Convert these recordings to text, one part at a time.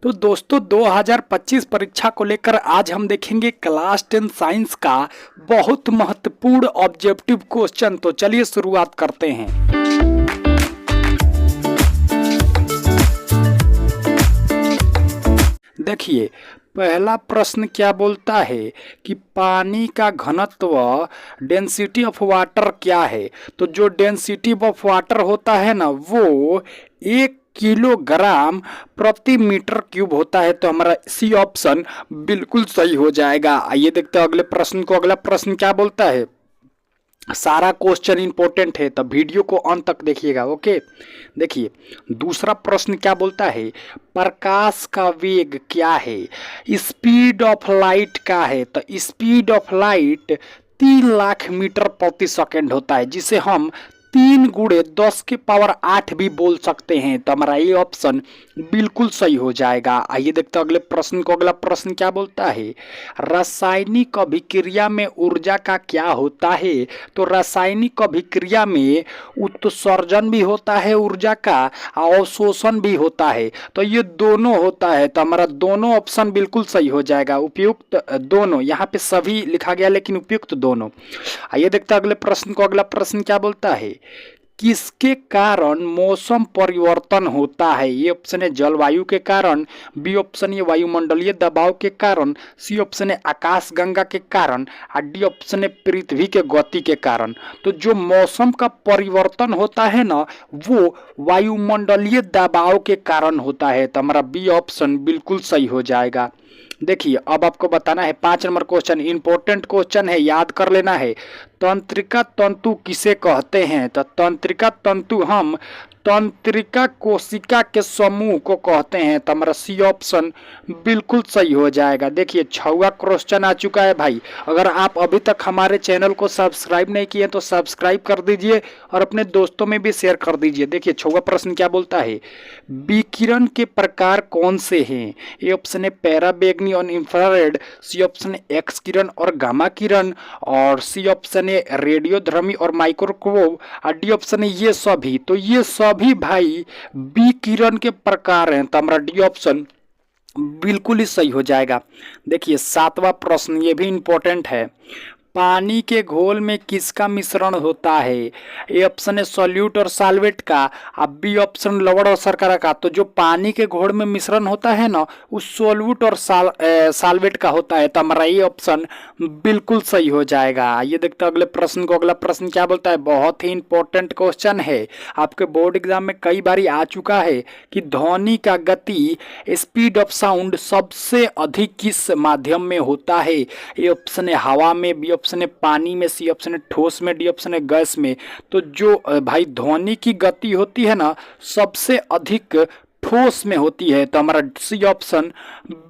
तो दोस्तों 2025 परीक्षा को लेकर आज हम देखेंगे क्लास 10 साइंस का बहुत महत्वपूर्ण ऑब्जेक्टिव क्वेश्चन। तो चलिए शुरुआत करते हैं। देखिए पहला प्रश्न क्या बोलता है कि पानी का घनत्व डेंसिटी ऑफ वाटर क्या है। तो जो डेंसिटी ऑफ वाटर होता है ना वो 1 किलोग्राम प्रति मीटर क्यूब होता है। तो हमारा सी ऑप्शन बिल्कुल सही हो जाएगा। आइए देखते हैं अगले प्रश्न को। अगला प्रश्न क्या बोलता है, सारा क्वेश्चन इंपॉर्टेंट है तो वीडियो को अंत तक देखिएगा। ओके, देखिए दूसरा प्रश्न क्या बोलता है, प्रकाश का वेग क्या है, स्पीड ऑफ लाइट क्या है। तो speed of light 3 lakh meter प्रति सेकेंड होता है, जिसे हम 3 गुणे 10 की पावर 8 भी बोल सकते हैं। तो हमारा ये ऑप्शन बिल्कुल सही हो जाएगा। आइए देखते हैं अगले प्रश्न को। अगला प्रश्न क्या बोलता है, रासायनिक अभिक्रिया में ऊर्जा का क्या होता है। तो रासायनिक अभिक्रिया में उत्सर्जन भी होता है ऊर्जा का, अवशोषण भी होता है। तो ये दोनों होता है, तो हमारा दोनों ऑप्शन बिल्कुल सही हो जाएगा। उपयुक्त दोनों, यहाँ पे सभी लिखा गया लेकिन उपयुक्त दोनों। आइए देखते हैं अगले प्रश्न को। अगला प्रश्न क्या बोलता है, किसके कारण मौसम परिवर्तन होता है। ये ऑप्शन है जलवायु के कारण, बी ऑप्शन है वायुमंडलीय दबाव के कारण, सी ऑप्शन है आकाशगंगा के कारण, और डी ऑप्शन है पृथ्वी के गति के कारण। तो जो मौसम का परिवर्तन होता है ना वो वायुमंडलीय दबाव के कारण होता है। तो हमारा बी ऑप्शन बिल्कुल सही हो जाएगा। देखिए अब आपको बताना है 5 नंबर क्वेश्चन, इंपॉर्टेंट क्वेश्चन है, याद कर लेना है। तंत्रिका तंतु किसे कहते हैं। तो तंत्रिका तंतु हम तंत्रिका कोशिका के समूह को कहते हैं। तो हमारा सी ऑप्शन बिल्कुल सही हो जाएगा। देखिए 6वां क्वेश्चन आ चुका है भाई। अगर आप अभी तक हमारे चैनल को सब्सक्राइब नहीं किए तो सब्सक्राइब कर दीजिए और अपने दोस्तों में भी शेयर कर दीजिए। देखिए 6वां प्रश्न क्या बोलता है, विकिरण के प्रकार कौन से हैं। ए ऑप्शन है पैराबैंगनी और इंफ्रारेड, सी ऑप्शन है एक्स किरण और गामा किरण, और सी ऑप्शन है रेडियोधर्मी और माइक्रोवेव, और डी ऑप्शन है ये सभी। तो ये सभी भाई विकिरण के प्रकार हैं। तो हमारा डी ऑप्शन बिल्कुल ही सही हो जाएगा। देखिए 7वां प्रश्न, ये भी इंपॉर्टेंट है, पानी के घोल में किसका मिश्रण होता है। ए ऑप्शन है सॉल्यूट और साल्वेट का, अब बी ऑप्शन लवण और शर्करा का। तो जो पानी के घोल में मिश्रण होता है ना उस सॉल्यूट और साल्वेट का होता है। तो हमारा ये ऑप्शन बिल्कुल सही हो जाएगा। ये देखते हैं अगले प्रश्न को। अगला प्रश्न क्या बोलता है, बहुत ही इंपॉर्टेंट क्वेश्चन है, आपके बोर्ड एग्जाम में कई बार आ चुका है कि ध्वनि का गति स्पीड ऑफ साउंड सबसे अधिक किस माध्यम में होता है। ए ऑप्शन है हवा में, बी ऑप्शन है पानी में, सी ऑप्शन है ठोस में, डी ऑप्शन है गैस में। तो जो भाई ध्वनि की गति होती है ना सबसे अधिक ठोस में होती है। तो हमारा सी ऑप्शन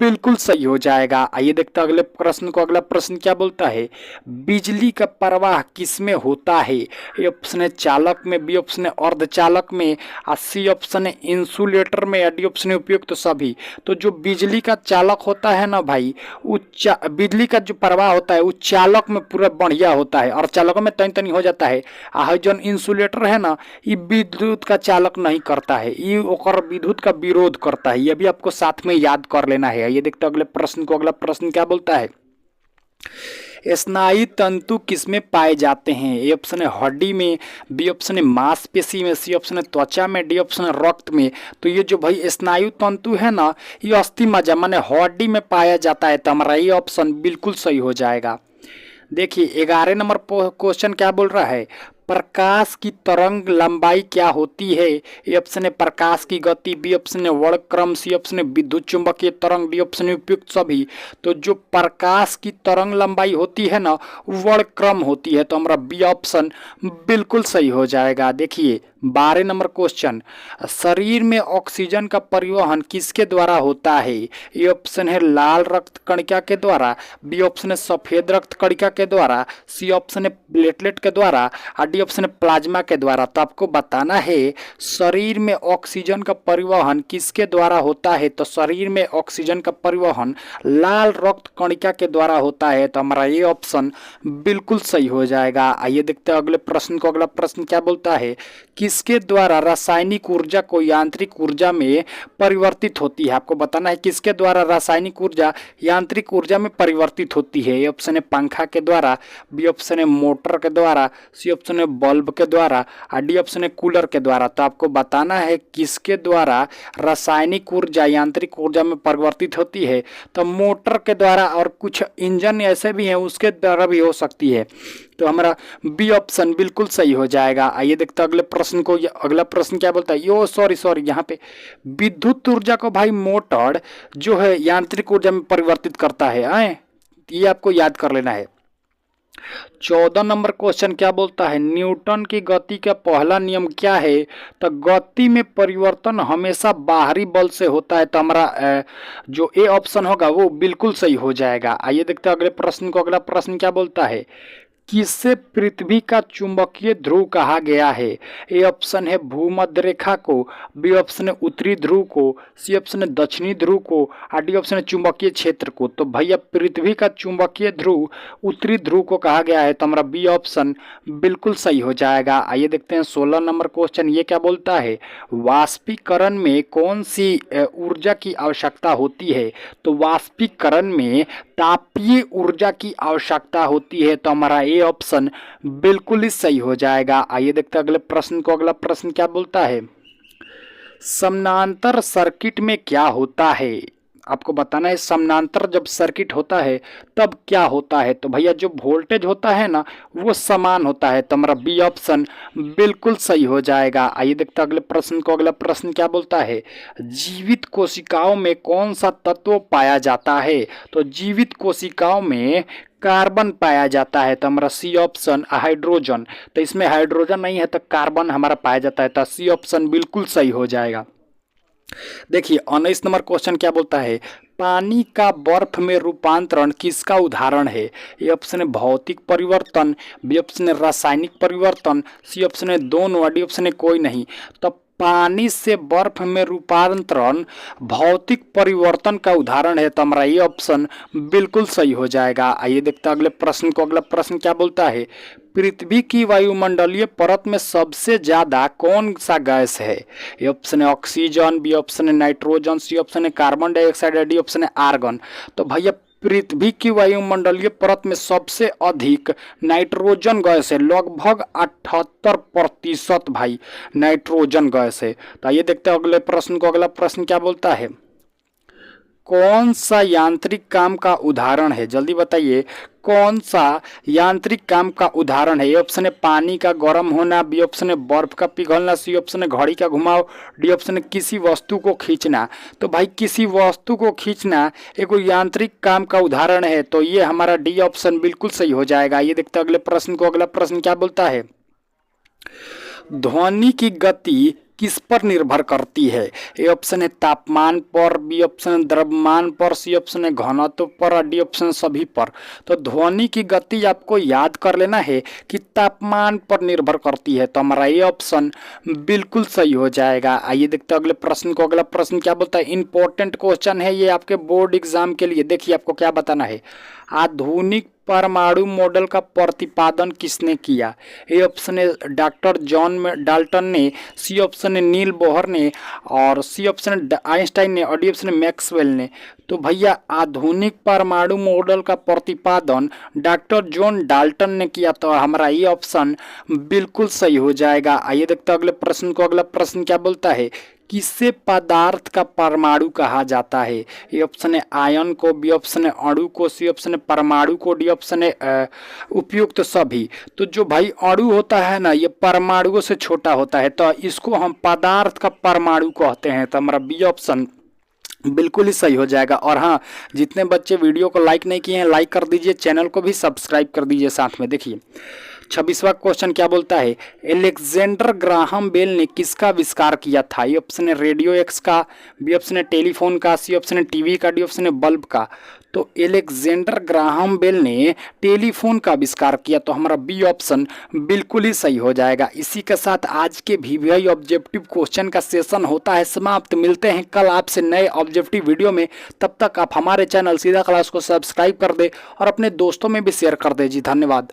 बिल्कुल सही हो जाएगा। आइए देखते हैं अगले प्रश्न को। अगला प्रश्न क्या बोलता है, बिजली का प्रवाह किस में होता है। ए ऑप्शन है चालक में, बी ऑप्शन है अर्धचालक में, और सी ऑप्शन है इंसुलेटर में, या डी ऑप्शन है उपयुक्त सभी। तो जो बिजली का चालक होता है ना भाई बिजली का जो प्रवाह होता है वो चालक में पूरा बढ़िया होता है, और चालकों में तनी तनी हो जाता है। आ जो इंसुलेटर है ना ये विद्युत का चालक नहीं करता है, ये ओकर विद्युत का विरोध करता है। ये भी आपको साथ में याद कर लेना है। ये देखते हैं अगले प्रश्न को। अगला प्रश्न क्या बोलता है, स्नायु तंतु किसमें पाए जाते हैं। ए ऑप्शन है हड्डी में, बी ऑप्शन है मांसपेशी में, सी ऑप्शन है त्वचा में, डी ऑप्शन है रक्त में। तो ये जो भाई स्नायु तंतु है ना ये अस्थि मज्जा माने हड्डी में पाया जाता है। तो हमारा ये ऑप्शन बिल्कुल सही हो जाएगा। देखिए 11 नंबर क्वेश्चन क्या बोल रहा है, प्रकाश की तरंग लंबाई क्या होती है। ए ऑप्शन है प्रकाश की गति, बी ऑप्शन है वर्णक्रम, सी ऑप्शन है विद्युत चुंबकीय तरंग, डी ऑप्शन है उपयुक्त सभी। तो जो प्रकाश की तरंग लंबाई होती है ना वर्णक्रम होती है। तो हमारा बी ऑप्शन बिल्कुल सही हो जाएगा। देखिए 12 नंबर क्वेश्चन, शरीर में ऑक्सीजन का परिवहन किसके द्वारा होता है। ए ऑप्शन है लाल रक्त कणिका के द्वारा, बी ऑप्शन है सफेद रक्त कणिका के द्वारा, सी ऑप्शन है प्लेटलेट के द्वारा, और डी ऑप्शन है प्लाज्मा के द्वारा। तो आपको बताना है शरीर में ऑक्सीजन का परिवहन किसके द्वारा होता है। तो शरीर में ऑक्सीजन का परिवहन लाल रक्त कणिका के द्वारा होता है। तो हमारा ये ऑप्शन बिल्कुल सही हो जाएगा। आइए देखते हैं अगले प्रश्न को। अगला प्रश्न क्या बोलता है, किसके द्वारा रासायनिक ऊर्जा को यांत्रिक ऊर्जा में परिवर्तित होती है? आपको बताना है किसके द्वारा रासायनिक ऊर्जा यांत्रिक ऊर्जा में परिवर्तित होती है। ए ऑप्शन है पंखा के द्वारा, बी ऑप्शन है मोटर के द्वारा, सी ऑप्शन है बल्ब के द्वारा और डी ऑप्शन है कूलर के द्वारा। तो आपको बताना है किसके द्वारा रासायनिक ऊर्जा यांत्रिक ऊर्जा में परिवर्तित होती है। तो मोटर के द्वारा और कुछ इंजन ऐसे भी हैं उसके द्वारा भी हो सकती है। तो हमारा बी ऑप्शन बिल्कुल सही हो जाएगा। आइए देखते हैं अगले प्रश्न को। अगला प्रश्न क्या बोलता है? यो सॉरी यहाँ पे विद्युत ऊर्जा को भाई मोटर जो है यांत्रिक ऊर्जा में परिवर्तित करता है। ये आपको याद कर लेना है। 14 नंबर क्वेश्चन क्या बोलता है? न्यूटन की गति का पहला नियम क्या है? तो गति में परिवर्तन हमेशा बाहरी बल से होता है। तो हमारा जो ए ऑप्शन होगा वो बिल्कुल सही हो जाएगा। आइए देखते हैं अगले प्रश्न को। अगला प्रश्न क्या बोलता है? किसे पृथ्वी का चुंबकीय ध्रुव कहा गया है? ए ऑप्शन है भूमध्य रेखा को, बी ऑप्शन है उत्तरी ध्रुव को, सी ऑप्शन है दक्षिणी ध्रुव को और डी ऑप्शन है चुंबकीय क्षेत्र को। तो भैया पृथ्वी का चुंबकीय ध्रुव उत्तरी ध्रुव को कहा गया है। तो हमारा बी ऑप्शन बिल्कुल सही हो जाएगा। आइए देखते हैं 16 नंबर क्वेश्चन। ये क्या बोलता है? वाष्पीकरण में कौन सी ऊर्जा की आवश्यकता होती है? तो वाष्पीकरण में तापीय ऊर्जा की आवश्यकता होती है। तो हमारा ए ऑप्शन बिल्कुल ही सही हो जाएगा। आइए देखते हैं अगले प्रश्न को। अगला प्रश्न क्या बोलता है? समानांतर सर्किट में क्या होता है? आपको बताना है समानांतर जब सर्किट होता है तब क्या होता है। तो भैया जो वोल्टेज होता है ना वो समान होता है। तो हमारा बी ऑप्शन बिल्कुल सही हो जाएगा। आइए देखते हैं अगले प्रश्न को। अगला प्रश्न क्या बोलता है? जीवित कोशिकाओं में कौन सा तत्व पाया जाता है? तो जीवित कोशिकाओं में कार्बन पाया जाता है। तो हमारा सी ऑप्शन हाइड्रोजन। तो इसमें हाइड्रोजन नहीं है तो कार्बन हमारा पाया जाता है। तो सी ऑप्शन बिल्कुल सही हो जाएगा। देखिए 19 नंबर क्वेश्चन क्या बोलता है? पानी का बर्फ में रूपांतरण किसका उदाहरण है? ए ऑप्शन है भौतिक परिवर्तन, बी ऑप्शन है रासायनिक परिवर्तन, सी ऑप्शन है दोनों और डी ऑप्शन है कोई नहीं। तो पानी से बर्फ में रूपांतरण भौतिक परिवर्तन का उदाहरण है। तो हमारा ये ऑप्शन बिल्कुल सही हो जाएगा। आइए देखते हैं अगले प्रश्न को। अगला प्रश्न क्या बोलता है? पृथ्वी की वायुमंडलीय परत में सबसे ज्यादा कौन सा गैस है? ए ऑप्शन है ऑक्सीजन, बी ऑप्शन है नाइट्रोजन, सी ऑप्शन है कार्बन डाइऑक्साइड, डी ऑप्शन है आर्गन। तो भैया पृथ्वी की वायुमंडलीय परत में सबसे अधिक नाइट्रोजन गैस है, लगभग 78% भाई नाइट्रोजन गैस है। तो आइए देखते हैं अगले प्रश्न को। अगला प्रश्न क्या बोलता है? कौन सा यांत्रिक काम का उदाहरण है? जल्दी बताइए कौन सा यांत्रिक काम का उदाहरण है? ए ऑप्शन है पानी का गर्म होना, बी ऑप्शन है बर्फ का पिघलना, सी ऑप्शन है घड़ी का घुमाव, डी ऑप्शन है किसी वस्तु को खींचना। तो भाई किसी वस्तु को खींचना एक यांत्रिक काम का उदाहरण है। तो ये हमारा डी ऑप्शन बिल्कुल सही हो जाएगा। ये देखते हैं अगले प्रश्न को। अगला प्रश्न क्या बोलता है? ध्वनि की गति किस पर निर्भर करती है? ए ऑप्शन है तापमान पर, बी ऑप्शन है द्रव्यमान पर, सी ऑप्शन है घनत्व पर और डी ऑप्शन सभी पर। तो ध्वनि की गति आपको याद कर लेना है कि तापमान पर निर्भर करती है। तो हमारा ये ऑप्शन बिल्कुल सही हो जाएगा। आइए देखते हैं अगले प्रश्न को। अगला प्रश्न क्या बोलता है? इंपॉर्टेंट क्वेश्चन है ये आपके बोर्ड एग्जाम के लिए। देखिए आपको क्या बताना है? आधुनिक परमाणु मॉडल का प्रतिपादन किसने किया? ए ऑप्शन है डॉक्टर जॉन डाल्टन ने, सी ऑप्शन है नील बोहर ने और सी ऑप्शन है आइंस्टाइन ने और डी ऑप्शन है मैक्सवेल ने। तो भैया आधुनिक परमाणु मॉडल का प्रतिपादन डॉक्टर जॉन डाल्टन ने किया। तो हमारा ये ऑप्शन बिल्कुल सही हो जाएगा। आइए देखते हैं अगले प्रश्न को। अगला प्रश्न क्या बोलता है? किसे पदार्थ का परमाणु कहा जाता है? ए ऑप्शन है आयन को, बी ऑप्शन है अणु को, सी ऑप्शन है परमाणु को, डी ऑप्शन है उपयुक्त सभी। तो जो भाई अणु होता है ना ये परमाणुओं से छोटा होता है तो इसको हम पदार्थ का परमाणु कहते हैं। तो हमारा बी ऑप्शन बिल्कुल ही सही हो जाएगा। और हाँ, जितने बच्चे वीडियो को लाइक नहीं किए हैं लाइक कर दीजिए, चैनल को भी सब्सक्राइब कर दीजिए साथ में। देखिए 26वां क्वेश्चन क्या बोलता है? एलेक्जेंडर ग्राहम बेल ने किसका आविष्कार किया था? ये ऑप्शन है रेडियो एक्स का, बी ऑप्शन है टेलीफोन का, सी ऑप्शन है टीवी का, डी ऑप्शन है बल्ब का। तो एलेक्जेंडर ग्राहम बेल ने टेलीफोन का आविष्कार किया। तो हमारा बी ऑप्शन बिल्कुल ही सही हो जाएगा। इसी के साथ आज के VVI ऑब्जेक्टिव क्वेश्चन का सेशन होता है समाप्त। मिलते हैं कल आपसे नए ऑब्जेक्टिव वीडियो में। तब तक आप हमारे चैनल सीधा क्लास को सब्सक्राइब कर दे और अपने दोस्तों में भी शेयर कर दे जी। धन्यवाद।